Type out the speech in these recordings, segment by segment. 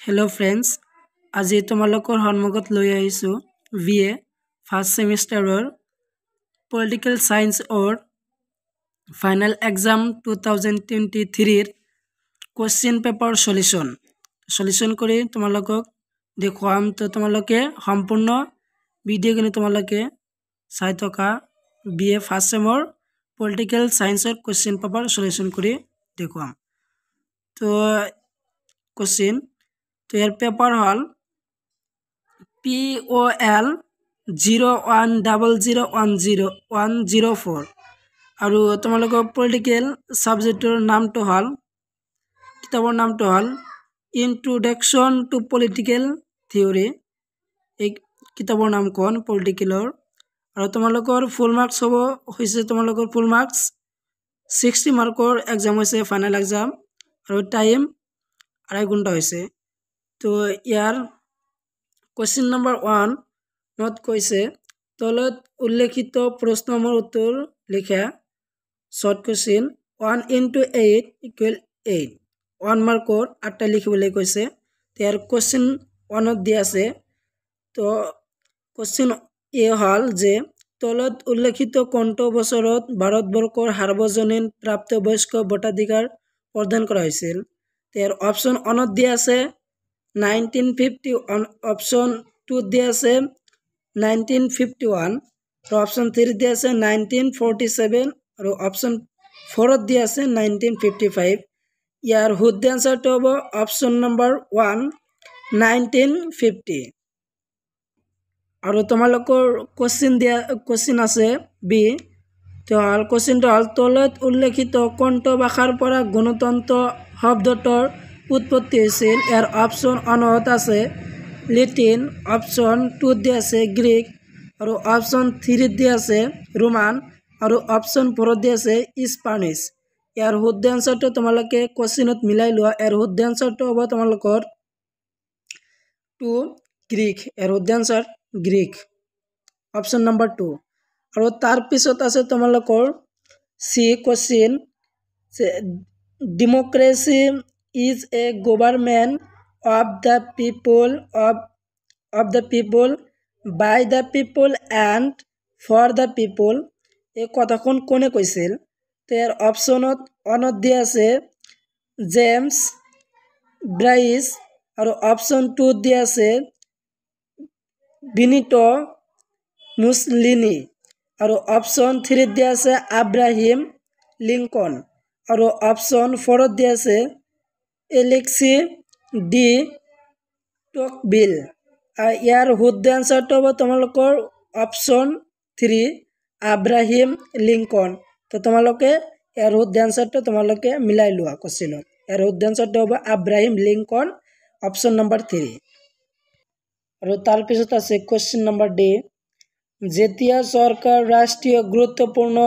Hello friends, আজি তোমালোকৰ সন্মুখত লৈ আহিছো বিএ ফাৰ্ষ্ট সেমিষ্টাৰৰ পলিটিকেল সায়েন্স और final exam 2023 question paper solution কৰি তোমালোকক দেখুৱাম। তো তোমালোকে সম্পূৰ্ণ ভিডিঅ'খিনি তোমালোকে চাই থকা বিএ ফাৰ্ষ্ট সেমৰ পলিটিকেল সায়েন্সৰ কোশ্চেন পেপাৰ সলিউশন কৰি দেখুৱাম। তো কোশ্চেন तो यार पेपर हल POL 010010 और तुम्हारे पॉलिटिकल सब्जेक्टर नाम तो हल किताबर नाम तो हल इंट्रोडक्शन टू पॉलिटिकल थियोरी। एक किताबर नाम कौन पॉलिटिकलर और तुम्हारे फुल मार्क्स हम तुम्हारे full marks 60 marker exam final exam और टाइम 2.5 घंटा। तो यार क्वेश्चन नम्बर 1 नोट कैसे तलत उल्लेखित प्रश्नर उत्तर लिखा। शॉर्ट क्वेश्चन 1 into 8 equal 8 1 मार्कर 8टा लिखिबले कैसे। तो यार क्वेश्चन 1 दिया আছে। तो क्वेश्चन ए हल जे तलत उल्लेखित कोनটো বছৰত ভাৰতবৰ্ষৰ সাৰ্বজনীন প্ৰাপ্তবয়স্ক ভোটাধিকাৰ প্ৰদান কৰা হৈছিল। তো ইয়াৰ অপশন 1 দিয়া আছে 1950, ऑप्शन 2 दिया से 1951 और ऑप्शन 3 दिया से 1947 और ऑप्शन 4 दिया से 1955। यार हुड आंसर तो अब ऑप्शन नंबर 1 1950। और तुम्हारे क्वेश्चन আছে बी। तो हल क्वेश्चन तो हल तलत उल्लेखित कोनটো भाषार পৰা গণতন্ত্ৰ শব্দটোৰ उत्पत्ति হৈছিল। यार ऑप्शन 1 আছে लैटिन, ऑप्शन 2 दिया আছে ग्रीक और ऑप्शन 3 दिया আছে रोमान और ऑप्शन 4 दिया আছে स्पैनिश। यार शुद्ध आंसर तो तुम्हारे क्वेश्चन मिलाई लोआ। यार शुद्ध आंसर तो हम तुम्हारे 2 ग्रीक। यार शुद्ध आंसर ग्रीक ऑप्शन नंबर 2 और तार पिছত আছে তোমালোকৰ C question democracy is a government of the people by the people and for the people। এই কথাখন কোনে কৈছিল। তো এর অপশনত অনত দিয়া আছে জেমস ব্রাইস और ऑप्शन 2 দিয়া আছে বেনিটো মুসলিনি और ऑप्शन 3 দিয়া আছে আব্রাহিম লিঙ্কন और ऑप्शन 4 দিয়া আছে एलेक्सी डी टॉकविल। यार शुद्ध आंसर तो हम तुम्हारे ऑप्शन 3 আব্রাহিম লিঙ্কন। तो तुम्हारे यार शुद्ध आंसर तो तुम्हारे मिलाई लोआ क्वेश्चन। यार शुद्ध आंसर तो हम আব্রাহিম লিঙ্কন ऑप्शन नंबर 3। और तार पिছত আছে क्वेश्चन नंबर ডি যেতিয়া सरकार राष्ट्रीय गुरुत्वपूर्ण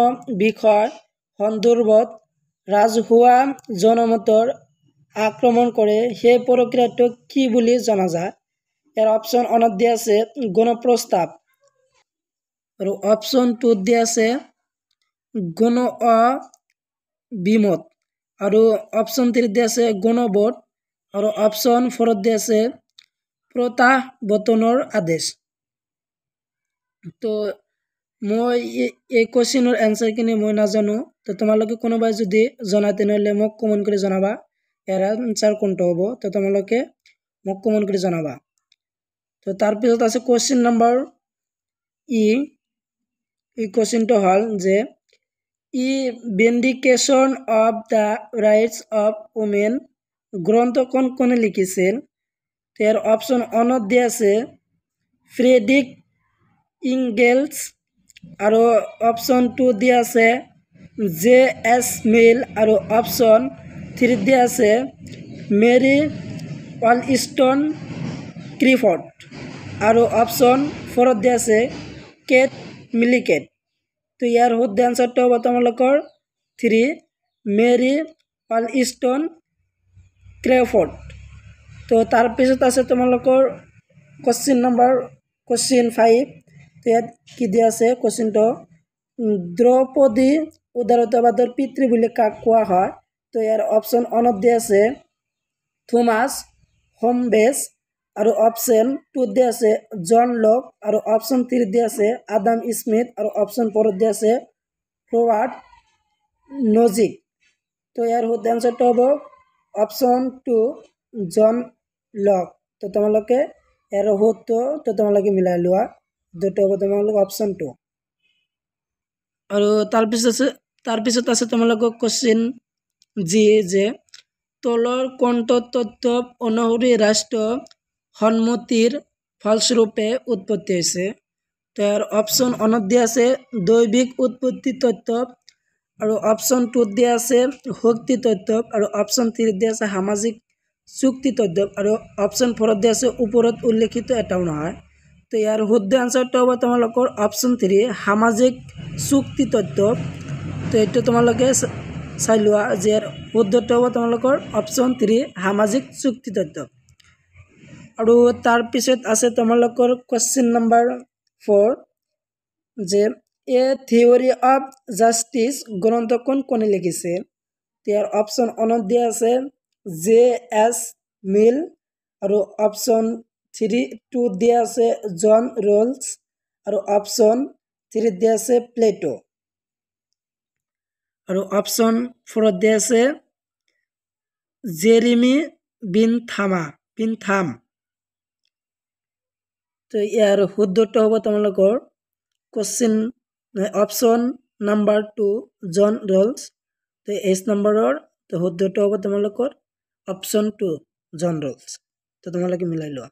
বিষয় सन्दर्भत राजहुआ जनमतर आक्रमण करे সেই প্রক্রিয়াটোক কি বুলি জানা যায়। এর অপশন 1 দিয়া আছে গণপ্রস্তাব और ऑप्शन 2 দিয়া আছে গণ অভিমত और ऑप्शन 3 দিয়া আছে গণভোট और ऑप्शन 4 দিয়া আছে প্ৰত্যাবৰ্তনৰ আদেশ। তো মই এই কোশ্চেনৰ এনসাৰখিনি মই নাজানো। তো তোমালোকে কোনোবাই যদি জানা তেনেহ'লে মোক কমেন্ট কৰি জনাবা यार आंसर কোনটো হ'ব। তো তোমালোকে মোক কমেন্ট কৰি জনাবা। তো তার পিছত আছে কোশ্চেন নাম্বার এই কোশ্চেনটো হল যে vindication of the rights of women গ্রন্থখন কোনে লিখিছিল। তো এর অপশন 1 দিয়া আছে ফ্রেডরিক ইংগেলস और ऑप्शन 2 দিয়া আছে JS मिल और ऑप्शन 3 দিয়া আছে মেরি ওয়ালস্টন ক্লিফোর্ড और ऑप्शन 4 দিয়া আছে केट मिलिकेट। तो यार शुद्ध आंसर तो हम तुम्हारे 3 मेरी ওয়ালস্টন ক্লিফোর্ড। तो तार पिছত আছে তোমালোকৰ क्वेश्चन 5। तो ইয়াত কি দিয়া আছে क्वेश्चनটো দ্ৰৌপদী উদাৰতাবাদৰ পিতৃ বুলি কাক কোৱা হয়। তো ইয়াৰ অপশন 1 দিয়া আছে থমাস হোম বেস আৰু অপশন 2 দিয়া আছে জন লক আৰু অপশন 3 দিয়া আছে আদাম স্মিথ আৰু অপশন 4 দিয়া আছে ফৰৱাৰ্ড নজিক তো ইয়াৰ শুদ্ধ আনসাৰটো হ'ব অপশন 2 জন লক তো তোমালোকে ইয়াৰ শুদ্ধ তো তোমালোকে মিলাই লোৱা দুটো হ'ব তোমালোকে অপশন 2 আৰু তাৰপিছত আছে তোমালোকক কোশ্চেন যে তলৰ কোনটো তথ্য অনুসৰি ৰাষ্ট্ৰ সন্মতিৰ ফলস্বৰূপে উৎপত্তি হৈছে তাৰ অপশন 1 দিয়া আছে দৈবিক উৎপত্তি তথ্য আৰু অপশন 2 দিয়া আছে শক্তি তথ্য আৰু অপশন 3 দিয়া আছে সামাজিক চুক্তি তথ্য আৰু অপশন 4 দিয়া আছে ওপৰত উল্লেখিত এটাও নহয় তো ইয়াৰ শুদ্ধ আনসাৰটো হ'ব তোমালোকৰ অপশন 3 সামাজিক চুক্তি তথ্য তো এইটো তোমালোকে চাই লোৱা যে শুদ্ধটো হ'ব তোমালোকৰ অপশন 3 সামাজিক চুক্তি তথ্য আৰু তাৰপিছত আছে তোমালোকৰ কোশ্চেন নম্বৰ 4 যে এ থিওৰি অফ জাস্টিস গ্ৰন্থখন কোনে লিখিছে ইয়াৰ অপশন 1 দিয়া আছে জে.এছ. মিল আৰু অপশন 2 দিয়া আছে জন ৰোলছ আৰু অপশন 3 দিয়া আছে প্লেটো আৰু অপশন 4 দিয়া আছে জেৰেমি বিনথাম তো ইয়াৰ শুদ্ধটো হ'ব তোমালোকৰ কোশ্চেন অপশন নাম্বাৰ 2 জন ৰোলছ তো এছ নম্বৰৰ তো শুদ্ধটো হ'ব তোমালোকৰ অপশন 2 জন ৰোলছ তো তোমালোকে মিলাই লোৱা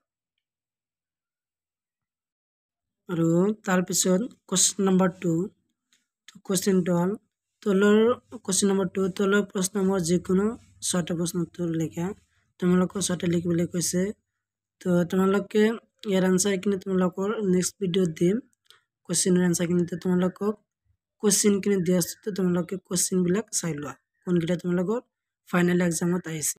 আৰু তাৰপিছত কোশ্চেন নম্বৰ 2 তো কোশ্চেনটো হ'ল তলৰ কোশ্চেন নম্বৰ 2 তলৰ প্ৰশ্নসমূহৰ যিকোনো 6টা প্ৰশ্ন উত্তৰ লিখা তোমালোকক 6টা লিখিবলৈ কৈছে তো তোমালোকে ইয়াৰ আনসাৰখিনি তোমালোকৰ নেক্সট ভিডিঅ'ত দিম কোশ্চেনৰ আনসাৰখিনি তোমালোকক কোশ্চেনখিনি দিয়া আছে তো তোমালোকে কোশ্চেনবিলাক চাই লোৱা কোনকেইটা তোমালোকৰ ফাইনেল এক্সামত আহিছে